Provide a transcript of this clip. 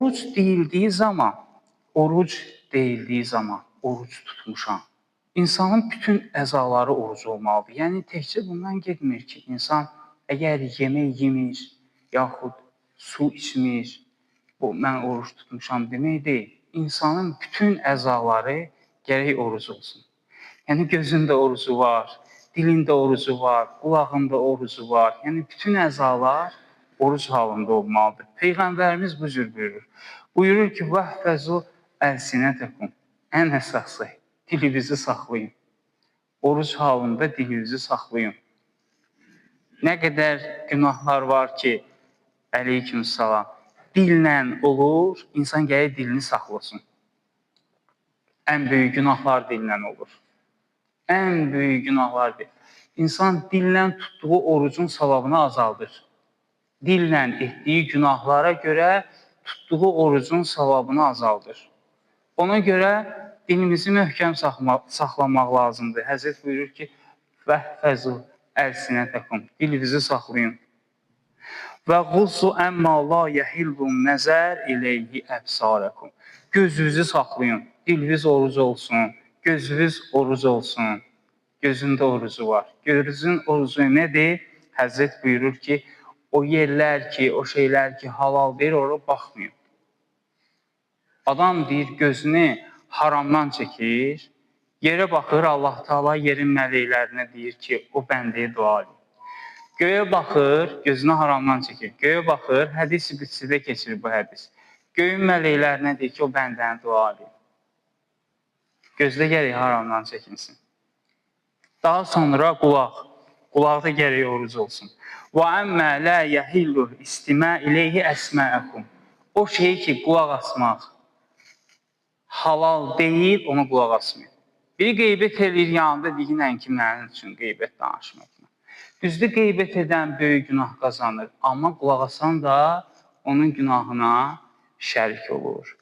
Oruc deyildiyi zaman, oruc tutmuşam. İnsanın bütün əzaları oruc olmalıdır. Yəni, təkcə bundan getmir ki, insan əgər yemək yemir, yaxud su içmir, bu, mən oruc tutmuşam demək deyil. İnsanın bütün əzaları gərək oruc olsun. Yəni, gözündə orucu var, dilində orucu var, qulağında orucu var. Yəni, bütün əzalar oruc halında olmalıdır. Peyğəmbərimiz bu cür buyurur. Buyurur ki, vəhfəzu əlsinətəkum. Ən əsası, dilinizi saxlayın. Oruc halında dilinizi saxlayın. Nə qədər günahlar var ki, əleyhissalam, dillə olur, insan gərək dilini saxlasın. Ən böyük günahlar dillə olur. Ən böyük günahlar deyil. İnsan dillə tutduğu orucun savabını azaldır. Dillə etdiyi günahlara görə tutduğu orucun savabını azaldır. Ona görə dilimizi möhkəm saxlamaq lazımdır. Həzrət buyurur ki, vəhfəzu əlsinətəkum, dilinizi saxlayın. Vəğussu əmmə la yəhillun nəzər iləyhi əbsarəkum. Gözünüzü saxlayın, diliniz oruc olsun, gözünüz oruc olsun. Gözündə orucu var. Gözün orucu nədir? Həzrət buyurur ki, o yerlər ki, o şeylər ki, halal deyir, oraya baxmayın. Adam deyir, gözünü haramdan çəkir, yerə baxır, Allah Teala yerin mələklərinə deyir ki, o bəndəyə dua edir. Göyə baxır, gözünü haramdan çəkir. Göyə baxır, hədis-i qüdsidə keçir bu hədis. Göyün mələklərinə deyir ki, o bəndəni dua edir. Gözdə gərək haramdan çəkinsin. Daha sonra qulaq. Qulaqda gərək oruc olsun. Və əmmə lə yəhillu istimə iləyhi əsməəkum. O şey ki, qulaq asmaq halal deyil, ona qulaq asmayın. Biri qeybət edir, yanında deyilən ki, mənim üçün qeybət danışmaq. Düzdür, qeybət edən böyük günah qazanır, amma qulaq asan da onun günahına şərik olur.